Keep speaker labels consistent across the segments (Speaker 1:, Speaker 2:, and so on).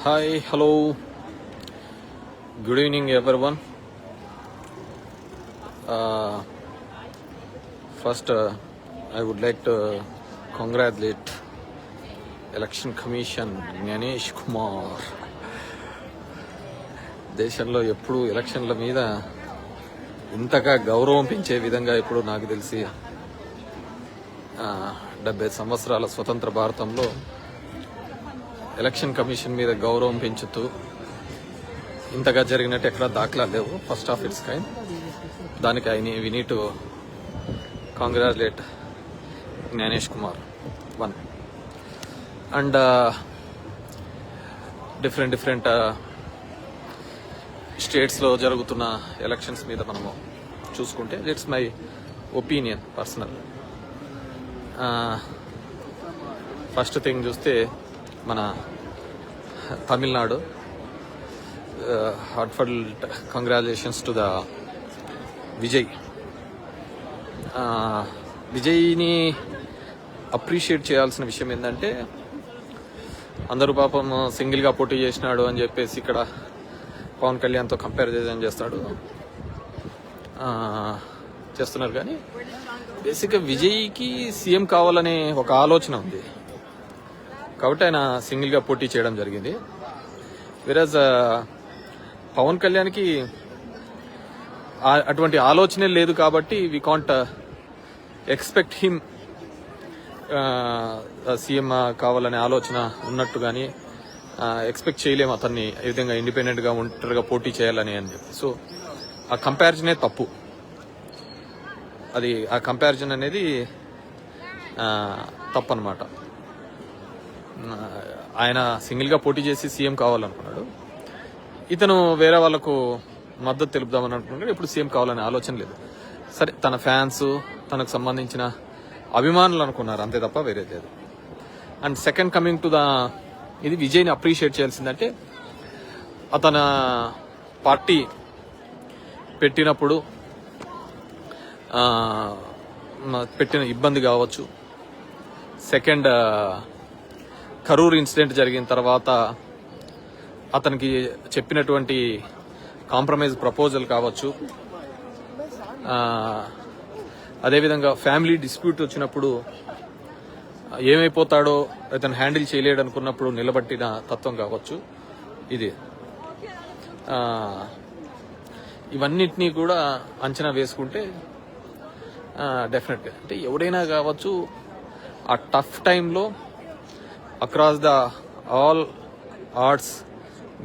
Speaker 1: Hi, hello, good evening, everyone. Uh, First, I would like to congratulate Election Commission Gyanesh Kumar. దేశంలో ఎప్పుడు ఎలక్షన్ల మీద ఇంతగా గౌరవం పెంచే విధంగా ఇప్పుడు నాకు తెలిసి 70 సంవత్సరాల స్వతంత్ర భారతంలో ఎలక్షన్ కమిషన్ మీద గౌరవం పెంచుతూ ఇంతగా జరిగినట్టు ఎక్కడ దాఖలా లేవు. First of its kind. దానికి we need to congratulate Gyanesh Kumar one. And different స్టేట్స్లో జరుగుతున్న ఎలక్షన్స్ మీద మనము చూసుకుంటే it's my opinion personal. First thing చూస్తే మన Tamil Nadu, heartful congratulations to the విజయ్ని అప్రిషియేట్ చేయాల్సిన విషయం ఏంటంటే, అందరూ పాపం సింగిల్గా పోటీ చేసినాడు అని చెప్పేసి ఇక్కడ పవన్ కళ్యాణ్తో కంపారిజన్ చేస్తున్నారు. కానీ బేసిక్గా విజయ్కి సీఎం కావాలనే ఒక ఆలోచన ఉంది కాబట్టి ఆయన సింగిల్గా పోటీ చేయడం జరిగింది. వెరాజ్ పవన్ కళ్యాణ్కి అటువంటి ఆలోచనే లేదు కాబట్టి we can't expect him CM కావాలనే ఆలోచన ఉన్నట్టు కానీ ఎక్స్పెక్ట్ చేయలేము అతన్ని ఈ విధంగా ఇండిపెండెంట్గా ఒంటరిగా పోటీ చేయాలని అని చెప్పి. సో ఆ కంపారిజనే తప్పు. అది ఆ కంపారిజన్ అనేది తప్పు అనమాట. ఆయన సింగిల్గా పోటీ చేసి సీఎం కావాలనుకున్నాడు, ఇతను వేరే వాళ్ళకు మద్దతు తెలుపుదామని అనుకున్నాడు. ఇప్పుడు సీఎం కావాలనే ఆలోచన లేదు. సరే, తన ఫ్యాన్స్, తనకు సంబంధించిన అభిమానులు అనుకున్నారు, అంతే తప్ప వేరే లేదు. And second coming to the ఇది విజయ్ని అప్రిషియేట్ చేయాల్సిందంటే, అతన పార్టీ పెట్టినప్పుడు పెట్టిన ఇబ్బంది కావచ్చు, సెకండ్ కరూర్ ఇన్సిడెంట్ జరిగిన తర్వాత అతనికి చెప్పినటువంటి కాంప్రమైజ్ ప్రపోజల్ కావచ్చు, అదేవిధంగా ఫ్యామిలీ డిస్ప్యూట్ వచ్చినప్పుడు ఏమైపోతాడో అతను హ్యాండిల్ చేయలేడు అనుకున్నప్పుడు నిలబట్టిన తత్వం కావచ్చు. ఇది ఇవన్నిటినీ కూడా అంచనా వేసుకుంటే డెఫినెట్గా అంటే ఎవడైనా కావచ్చు ఆ టఫ్ టైంలో అక్రాస్ ద ఆల్ ఆర్ట్స్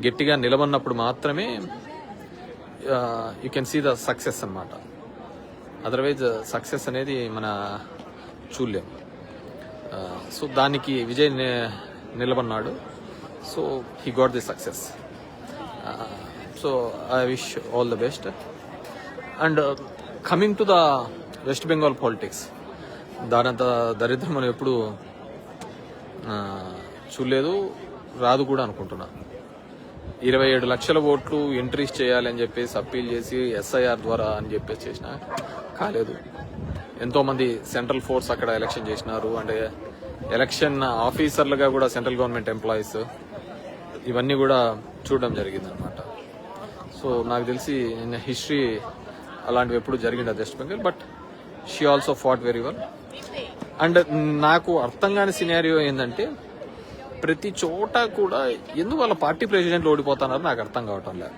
Speaker 1: గట్టిగా నిలబడినప్పుడు మాత్రమే you can see the success అన్నమాట. అదర్వైజ్ సక్సెస్ అనేది మన చూడలేము. సో దానికి విజయ్ నిలబడినాడు. So he got the success. So I wish all the best. And coming to the West Bengal politics, దానంత దరిద్రం మనం ఎప్పుడు చూడలేదు, రాదు కూడా అనుకుంటున్నా. 27 లక్షల ఓట్లు ఎంట్రీస్ చేయాలి అని చెప్పేసి అప్పీల్ చేసి ఎస్ఐఆర్ ద్వారా అని చెప్పేసి చేసినా కాలేదు. ఎంతోమంది సెంట్రల్ ఫోర్స్ అక్కడ ఎలక్షన్ చేసినారు. అంటే ఎలక్షన్ ఆఫీసర్లుగా కూడా సెంట్రల్ గవర్నమెంట్ ఎంప్లాయీస్, ఇవన్నీ కూడా చూడడం జరిగింది అనమాట. సో నాకు తెలిసి హిస్టరీ అలాంటివి ఎప్పుడు జరిగింది West Bengal. But she also fought very well. And నాకు అర్థం కాని సినారియో ఏంటంటే, ప్రతి చోట కూడా ఎందుకు వాళ్ళ పార్టీ ప్రెసిడెంట్లు ఓడిపోతున్నారు నాకు అర్థం కావటం లేదు.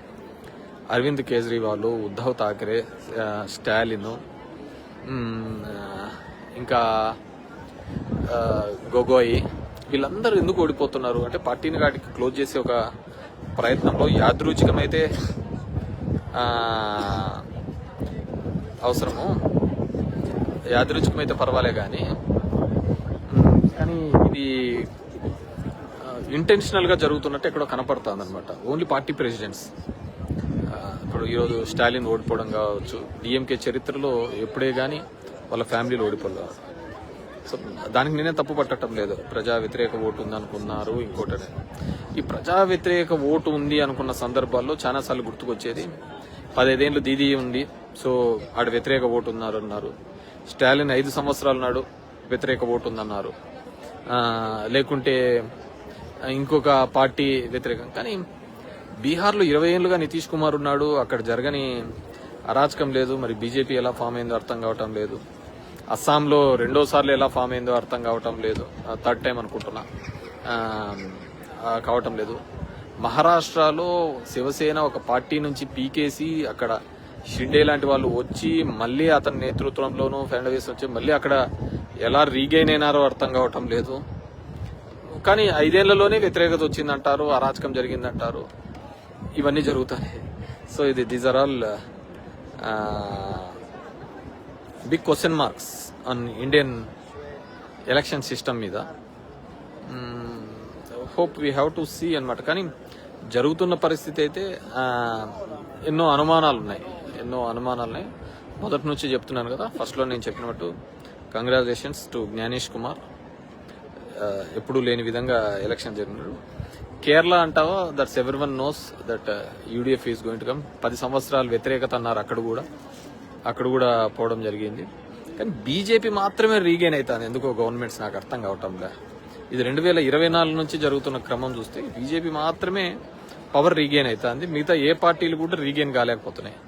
Speaker 1: అరవింద్ కేజ్రీవాల్, ఉద్ధవ్ ఠాకరే, స్టాలిన్, ఇంకా గొగోయ్, వీళ్ళందరూ ఎందుకు ఓడిపోతున్నారు అంటే, పార్టీని వాటికి క్లోజ్ చేసే ఒక ప్రయత్నంలో యాదృచ్ఛికమైతే అవసరము, యాదృచ్ఛికమైతే పర్వాలే కానీ ఇది ఇంటెన్షనల్ గా జరుగుతున్నట్టు ఎక్కడో కనపడుతుంది అనమాట. Only party presidents. ఇప్పుడు ఈరోజు స్టాలిన్ ఓడిపోవడం కావచ్చు, డిఎంకే చరిత్రలో ఎప్పుడే కానీ వాళ్ళ ఫ్యామిలీలో ఓడిపోలేదు. సో దానికి నేనే తప్పు పట్టడం లేదు. ప్రజా వ్యతిరేక ఓటు ఉంది అనుకున్నారు. ఇంకోటి, ఈ ప్రజా వ్యతిరేక ఓటు ఉంది అనుకున్న సందర్భాల్లో చాలాసార్లు గుర్తుకొచ్చేది, 15 ఏళ్ళు దీదీ ఉంది, సో ఆడ వ్యతిరేక ఓటు అన్నారు. స్టాలిన్ 5 సంవత్సరాలు నాడు వ్యతిరేక ఓటు ఉందన్నారు. లేకుంటే ఇంకొక పార్టీ వ్యతిరేకం. కానీ బీహార్లో 20 ఏళ్లుగా నితీష్ కుమార్ ఉన్నాడు, అక్కడ జరగని అరాచకం లేదు. మరి బీజేపీ ఎలా ఫామ్ అయిందో అర్థం కావటం లేదు. అస్సాంలో 2వ సార్లు ఎలా ఫామ్ అయిందో అర్థం కావటం లేదు, 3rd టైం అనుకుంటున్నా, కావటం లేదు. మహారాష్ట్రలో శివసేన ఒక పార్టీ నుంచి పీకేసి అక్కడ షిండే లాంటి వాళ్ళు వచ్చి మళ్ళీ అతని నేతృత్వంలోనూ ఫడ్నవీస్ వచ్చి మళ్ళీ అక్కడ ఎలా రీగైన్ అయినారో అర్థం కావటం లేదు. కానీ 5 ఏళ్లలోనే వ్యతిరేకత వచ్చిందంటారు, అరాచకం జరిగిందంటారు, ఇవన్నీ జరుగుతాయి. So these are all big question marks on Indian election system మీద. Hope we have to see అన్నమాట. కానీ జరుగుతున్న పరిస్థితి అయితే ఎన్నో అనుమానాలు ఉన్నాయి. మొదటి నుంచి చెప్తున్నాను కదా, ఫస్ట్లో నేను చెప్పినట్టు కంగ్రాచులేషన్స్ టు జ్ఞానేష్ కుమార్. ఎప్పుడూ లేని విధంగా ఎలక్షన్ జరిగినాడు. కేరళ అంటావా, that's everyone knows that UDF is going to come. 10 సంవత్సరాలు వ్యతిరేకత అన్నారు, అక్కడ కూడా పోవడం జరిగింది. కానీ బీజేపీ మాత్రమే రీగైన్ అవుతుంది ఎందుకో గవర్నమెంట్స్, నాకు అర్థం కావటంలే. ఇది 2024 నుంచి జరుగుతున్న క్రమం చూస్తే బీజేపీ మాత్రమే పవర్ రీగైన్ అవుతుంది, మిగతా ఏ పార్టీలు కూడా రీగైన్ కాలేకపోతున్నాయి.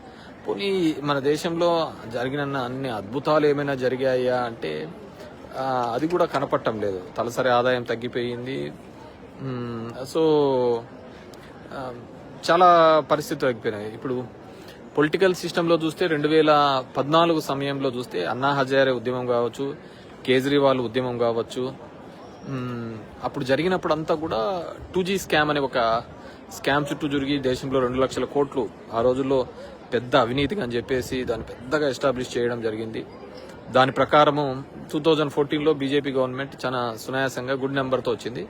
Speaker 1: పోనీ మన దేశంలో జరిగిన అన్ని అద్భుతాలు ఏమైనా జరిగాయా అంటే అది కూడా కనపడటం లేదు. తలసరి ఆదాయం తగ్గిపోయింది. సో చాలా పరిస్థితులు తగ్గిపోయినాయి. ఇప్పుడు పొలిటికల్ సిస్టంలో చూస్తే 2014 సమయంలో చూస్తే అన్నా హజారే ఉద్యమం కావచ్చు, కేజ్రీవాల్ ఉద్యమం కావచ్చు, అప్పుడు జరిగినప్పుడు అంతా కూడా 2G స్కామ్ అనే ఒక స్కామ్ చుట్టూ జరిగి దేశంలో 2 లక్షల కోట్లు ఆ రోజుల్లో పెద్ద అవినీతిగా అని చెప్పేసి దాన్ని పెద్దగా ఎస్టాబ్లిష్ చేయడం జరిగింది. దాని ప్రకారము 2014లో బీజేపీ గవర్నమెంట్ చాలా సునాయాసంగా గుడ్ నెంబర్తో వచ్చింది.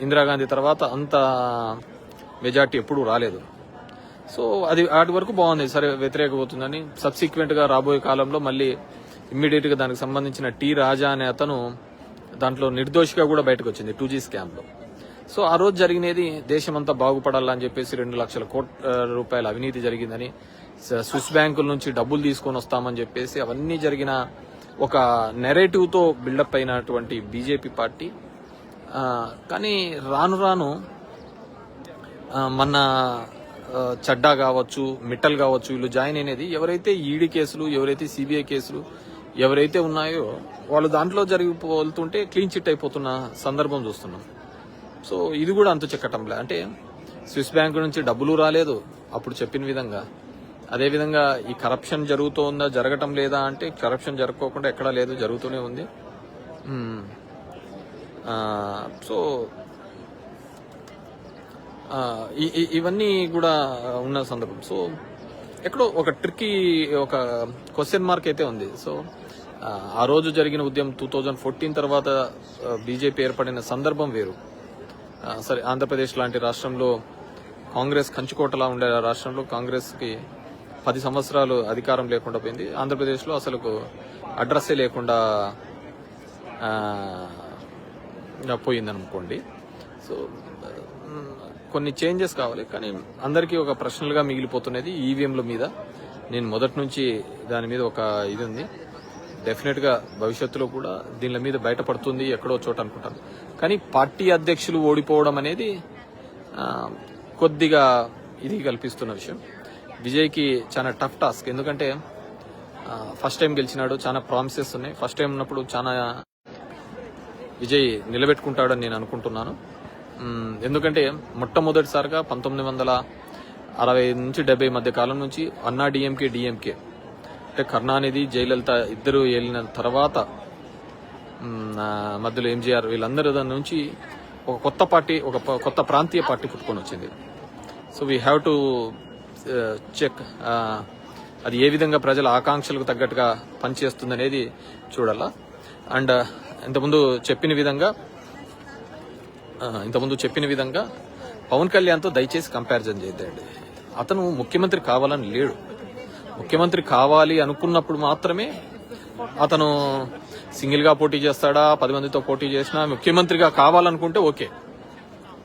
Speaker 1: ఇందిరాగాంధీ తర్వాత అంత మెజార్టీ ఎప్పుడూ రాలేదు. సో అది వాటి వరకు బాగుంది, సరే వ్యతిరేకపోతుందని. సబ్సిక్వెంట్ గా రాబోయే కాలంలో మళ్ళీ ఇమ్మీడియట్ గా దానికి సంబంధించిన టి రాజా అనే అతను దాంట్లో నిర్దోషిగా కూడా బయటకు వచ్చింది 2G స్కామ్ లో. సో ఆ రోజు జరిగినది దేశమంతా బాగుపడాలని చెప్పేసి 2 లక్షల కోట్ల రూపాయల అవినీతి జరిగిందని, స్విస్ బ్యాంకుల నుంచి డబ్బులు తీసుకొని వస్తామని చెప్పేసి అవన్నీ జరిగిన ఒక నెరేటివ్ తో బిల్డప్ అయినటువంటి బీజేపీ పార్టీ. కానీ రాను రాను మన చడ్డా కావచ్చు, మిట్టల్ కావచ్చు, వీళ్ళు జాయిన్ అయినది ఎవరైతే ఈడీ కేసులు, ఎవరైతే సిబిఐ కేసులు ఎవరైతే ఉన్నాయో వాళ్ళు దాంట్లో జరిగిపోతుంటే క్లీన్ చిట్ అయిపోతున్న సందర్భం చూస్తున్నాం. సో ఇది కూడా అంతు చెక్కటంలే. అంటే స్విస్ బ్యాంకు నుంచి డబ్బులు రాలేదు అప్పుడు చెప్పిన విధంగా. అదేవిధంగా ఈ కరప్షన్ జరుగుతోందా, జరగటం లేదా అంటే కరప్షన్ జరగకోకుండా ఎక్కడా లేదు, జరుగుతూనే ఉంది. సో ఇవన్నీ కూడా ఉన్న సందర్భం. సో ఎక్కడో ఒక ట్రిక్కీ ఒక క్వశ్చన్ మార్క్ అయితే ఉంది. సో ఆ రోజు జరిగిన ఉద్యమం 2014 తర్వాత బీజేపీ ఏర్పడిన సందర్భం వేరు. సరే, ఆంధ్రప్రదేశ్ లాంటి రాష్ట్రంలో కాంగ్రెస్ కంచుకోటలా ఉండే రాష్ట్రంలో కాంగ్రెస్ కి 10 సంవత్సరాలు అధికారం లేకుండా పోయింది. ఆంధ్రప్రదేశ్లో అసలు అడ్రస్సే లేకుండా పోయిందనుకోండి. సో కొన్ని చేంజెస్ కావాలి. కానీ అందరికీ ఒక ప్రశ్నలుగా మిగిలిపోతున్నది ఈవీఎంల మీద. నేను మొదటి నుంచి దాని మీద ఒక ఇది ఉంది. డెఫినెట్ గా భవిష్యత్తులో కూడా దీని మీద బయటపడుతుంది ఎక్కడో చోట అనుకుంటాను. కానీ పార్టీ అధ్యక్షులు ఓడిపోవడం అనేది కొద్దిగా ఇది కల్పిస్తున్న విషయం. విజయ్కి చాలా టఫ్ టాస్క్. ఎందుకంటే ఫస్ట్ టైం గెలిచినాడు, చాలా ప్రామిసెస్ ఉన్నాయి. ఫస్ట్ టైం ఉన్నప్పుడు చాలా విజయ్ నిలబెట్టుకుంటాడని నేను అనుకుంటున్నాను. ఎందుకంటే మొట్టమొదటిసారిగా 1960 నుంచి 70 మధ్య కాలం నుంచి అన్నా డిఎంకే అంటే కరుణానిధి, జయలలిత ఇద్దరు వెళ్ళిన తర్వాత మధ్యలో ఎంజీఆర్, వీళ్ళందరూ దాని నుంచి ఒక కొత్త పార్టీ, ఒక కొత్త ప్రాంతీయ పార్టీ పుట్టుకొని వచ్చింది. So we have to check అది ఏ విధంగా ప్రజల ఆకాంక్షలకు తగ్గట్టుగా పనిచేస్తుందనేది చూడాలా. అండ్ ఇంతకుముందు చెప్పిన విధంగా పవన్ కళ్యాణ్తో దయచేసి కంపారిజన్ చేయద్దండి. అతను ముఖ్యమంత్రి కావాలని లేడు. ముఖ్యమంత్రి కావాలి అనుకున్నప్పుడు మాత్రమే అతను సింగిల్ గా పోటీ చేస్తాడా, 10 మందితో పోటీ చేసినా ముఖ్యమంత్రిగా కావాలనుకుంటే ఓకే.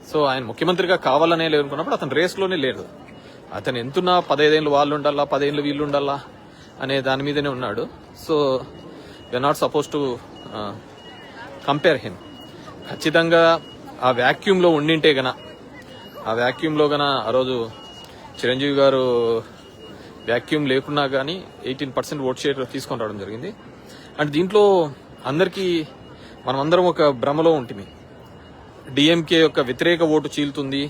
Speaker 1: సో ఆయన ముఖ్యమంత్రిగా కావాలనే లేదనుకున్నప్పుడు అతను రేస్లోనే లేదు. అతను ఎంతున్నా 15 ఏళ్ళు వాళ్ళు ఉండాలా, 10 ఏళ్ళు వీళ్ళు ఉండాలా అనే దాని మీదనే ఉన్నాడు. So we are not suppose to compare him. ఖచ్చితంగా ఆ వ్యాక్యూమ్లో ఉండింటే గన ఆ రోజు చిరంజీవి గారు వ్యాక్యూమ్ లేకున్నా కానీ 18% ఓట్ షేర్ తీసుకొని రావడం జరిగింది. అండ్ దీంట్లో అందరికీ మనమందరం ఒక భ్రమలో ఉంటుంది, డిఎంకే యొక్క వ్యతిరేక ఓటు చీలుతుంది,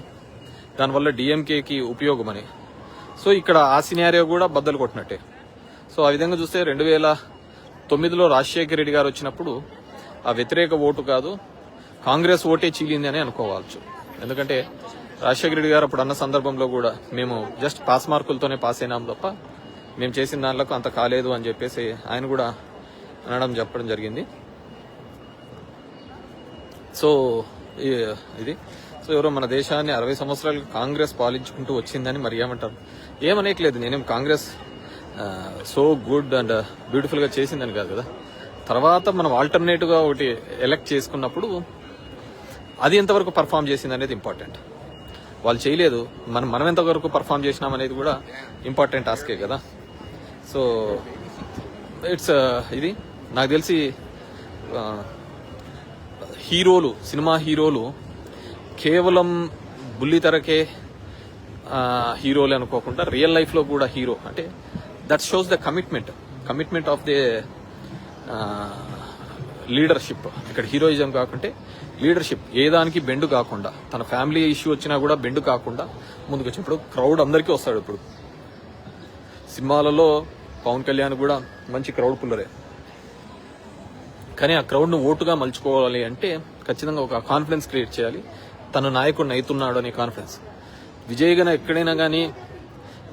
Speaker 1: దానివల్ల డిఎంకేకి ఉపయోగమని. సో ఇక్కడ ఆ సినారియో కూడా బద్దలు కొట్టినట్టే. సో ఆ విధంగా చూస్తే 2009లో రాజశేఖర రెడ్డి గారు వచ్చినప్పుడు ఆ వ్యతిరేక ఓటు కాదు, కాంగ్రెస్ ఓటే చీలింది అని అనుకోవచ్చు. ఎందుకంటే రాజశేఖర రెడ్డి గారు అప్పుడు అన్న సందర్భంలో కూడా మేము జస్ట్ పాస్ మార్కులతోనే పాస్ అయినాం తప్ప మేము చేసిన దానిలో అంత కాలేదు అని చెప్పేసి ఆయన కూడా చెప్పడం జరిగింది. సో ఇది ఎవరో మన దేశాన్ని 60 సంవత్సరాలు కాంగ్రెస్ పాలించుకుంటూ వచ్చిందని మరి ఏమంటారు, ఏమనేయట్లేదు. నేనేం Congress so good and beautiful గా చేసిందని కాదు కదా. తర్వాత మనం ఆల్టర్నేటివ్ గా ఒకటి ఎలక్ట్ చేసుకున్నప్పుడు అది ఎంతవరకు పర్ఫామ్ చేసింది అనేది ఇంపార్టెంట్. వాళ్ళు చేయలేదు, మనం ఎంతవరకు పర్ఫామ్ చేసినాం అనేది కూడా ఇంపార్టెంట్ టాస్కే కదా. సో ఇట్స్ ఇది నాకు తెలిసి సినిమా హీరోలు కేవలం బుల్లితెరకే హీరోలే అనుకోకుండా రియల్ లైఫ్ లో కూడా హీరో అంటే that shows the commitment of the leadership. ఇక్కడ హీరోయిజం కాకుంటే లీడర్షిప్, ఏ దానికి బెండు కాకుండా, తన ఫ్యామిలీ ఇష్యూ వచ్చినా కూడా బెండు కాకుండా ముందుకు వచ్చినప్పుడు క్రౌడ్ అందరికీ వస్తాడు. ఇప్పుడు సినిమాలలో పవన్ కళ్యాణ్ కూడా మంచి క్రౌడ్ పుల్లరే, కానీ ఆ క్రౌడ్ ను ఓటుగా మలుచుకోవాలి అంటే ఖచ్చితంగా ఒక కాన్ఫిడెన్స్ క్రియేట్ చేయాలి. తన నాయకుడిని అవుతున్నాడు అనే కాన్ఫిడెన్స్. విజయ్ గన ఎక్కడైనా కానీ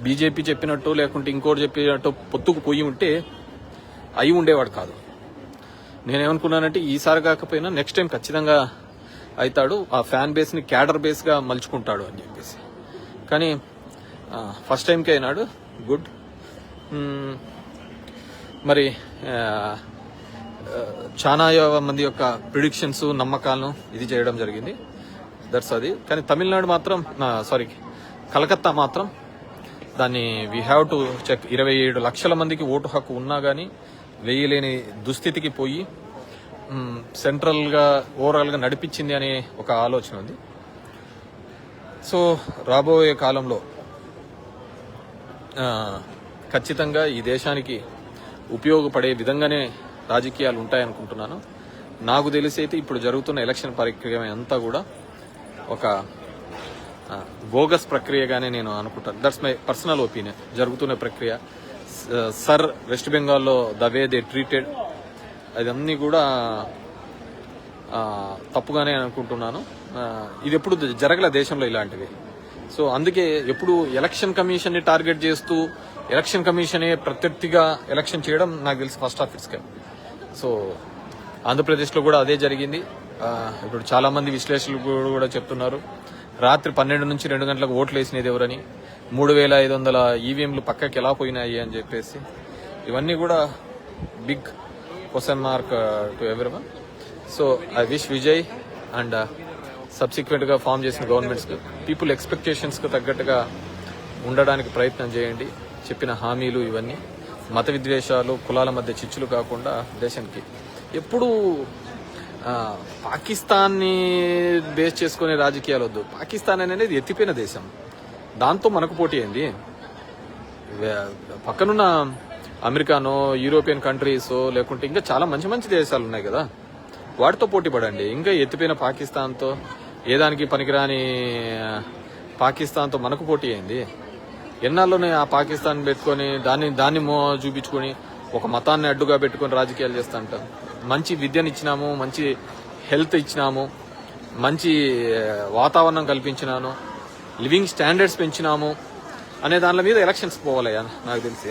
Speaker 1: బీజేపీ చెప్పినట్టు లేకుంటే ఇంకోటి చెప్పినట్టు పొత్తుకు పోయి ఉంటే అయి ఉండేవాడు కాదు. నేనేమనుకున్నానంటే ఈసారి కాకపోయినా నెక్స్ట్ టైం ఖచ్చితంగా అవుతాడు, ఆ ఫ్యాన్ బేస్ ని క్యాడర్ బేస్ గా మలుచుకుంటాడు అని చెప్పేసి. కానీ ఫస్ట్ టైంకే అయినాడు, గుడ్. మరి చాలా మంది యొక్క ప్రిడిక్షన్స్, నమ్మకాలను ఇది చేయడం జరిగింది, దట్స్ అది. కానీ తమిళనాడు మాత్రం కలకత్తా మాత్రం దాన్ని వీ హ్యావ్ టు చెక్. 27 లక్షల మందికి ఓటు హక్కు ఉన్నా కానీ వేయలేని దుస్థితికి పోయి సెంట్రల్ గా ఓవరాల్ గా నడిపించింది అనే ఒక ఆలోచన ఉంది. సో రాబోయే కాలంలో ఖచ్చితంగా ఈ దేశానికి ఉపయోగపడే విధంగానే రాజకీయాలు ఉంటాయనుకుంటున్నాను. నాకు తెలిసి అయితే ఇప్పుడు జరుగుతున్న ఎలక్షన్ ప్రక్రియ అంతా కూడా ఒక బోగస్ ప్రక్రియగానే నేను అనుకుంటాను. That's my personal opinion. జరుగుతున్న ప్రక్రియ సర్ వెస్ట్ బెంగాల్లో ద వే దే ట్రీటెడ్ అదన్నీ కూడా తప్పుగానే అనుకుంటున్నాను. ఇది ఎప్పుడు జరగలే దేశంలో ఇలాంటివి. సో అందుకే ఎప్పుడు ఎలక్షన్ కమిషన్ ని టార్గెట్ చేస్తూ ఎలక్షన్ కమిషనే ప్రత్యర్థిగా ఎలక్షన్ చేయడం నాకు తెలిసి first of it's. So Andhra Pradesh లో కూడా అదే జరిగింది. ఇప్పుడు చాలా మంది విశ్లేషకులు కూడా చెప్తున్నారు రాత్రి 12 నుంచి 2 గంటలకు ఓట్లు వేసినది ఎవరని, 3500 ఈవీఎంలు పక్కకి ఎలా పోయినాయి అని చెప్పేసి. ఇవన్నీ కూడా big question mark to everyone. So I wish Vijay and subsequent గా ఫామ్ చేసిన గవర్నమెంట్స్ పీపుల్ ఎక్స్పెక్టేషన్స్ కు తగ్గట్టుగా ఉండడానికి ప్రయత్నం చేయండి. చెప్పిన హామీలు ఇవన్నీ మత విద్వేషాలు, కులాల మధ్య చిచ్చులు కాకుండా దేశానికి ఎప్పుడూ పాకిస్తాన్ని బేస్ చేసుకునే రాజకీయాలు వద్దు. పాకిస్తాన్ అనేది ఎత్తిపోయిన దేశం, దాంతో మనకు పోటీ అయింది. పక్కనున్న అమెరికానో, యూరోపియన్ కంట్రీసో లేకుంటే ఇంకా చాలా మంచి మంచి దేశాలు ఉన్నాయి కదా, వాటితో పోటీ పడండి. ఇంకా ఎత్తిపోయిన పాకిస్తాన్తో, ఏదానికి పనికిరాని పాకిస్తాన్తో మనకు పోటీ అయింది. ఎన్నాళ్ళలోనే ఆ పాకిస్తాన్ పెట్టుకొని దాన్ని చూపించుకొని ఒక మతాన్ని అడ్డుగా పెట్టుకొని రాజకీయాలు చేస్తా అంటారు. మంచి విద్యనిచ్చినాము, మంచి హెల్త్ ఇచ్చినాము, మంచి వాతావరణం కల్పించినాను, లివింగ్ స్టాండర్డ్స్ పెంచినాము అనే దాని మీద ఎలక్షన్స్ పోవాలయ్యా. నాకు తెలిసి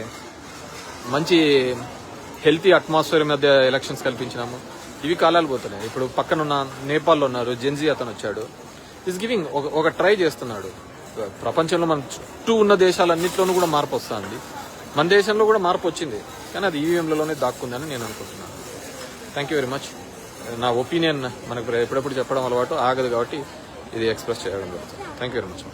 Speaker 1: మంచి హెల్తీ అట్మాస్ఫియర్ మధ్య ఎలక్షన్స్ కల్పించినాము. ఇవి కాలాలు పోతున్నాయి. ఇప్పుడు పక్కనున్న నేపాల్లో ఉన్నారు, జెన్జీ అతను వచ్చాడు, ఈస్ గివింగ్ ఒక ట్రై చేస్తున్నాడు. ప్రపంచంలో మన చుట్టూ ఉన్న దేశాలన్నింటిలోనూ కూడా మార్పు వస్తుంది. మన దేశంలో కూడా మార్పు వచ్చింది, కానీ అది ఈవీఎంలలోనే దాక్కుందని నేను అనుకుంటున్నాను. Thank you very much. నా ఒపీనియన్ మనకు ఎప్పుడెప్పుడు చెప్పడం అలవాటు ఆగదు కాబట్టి ఇది ఎక్స్ప్రెస్ చేయడం జరుగుతుంది. Thank you very much.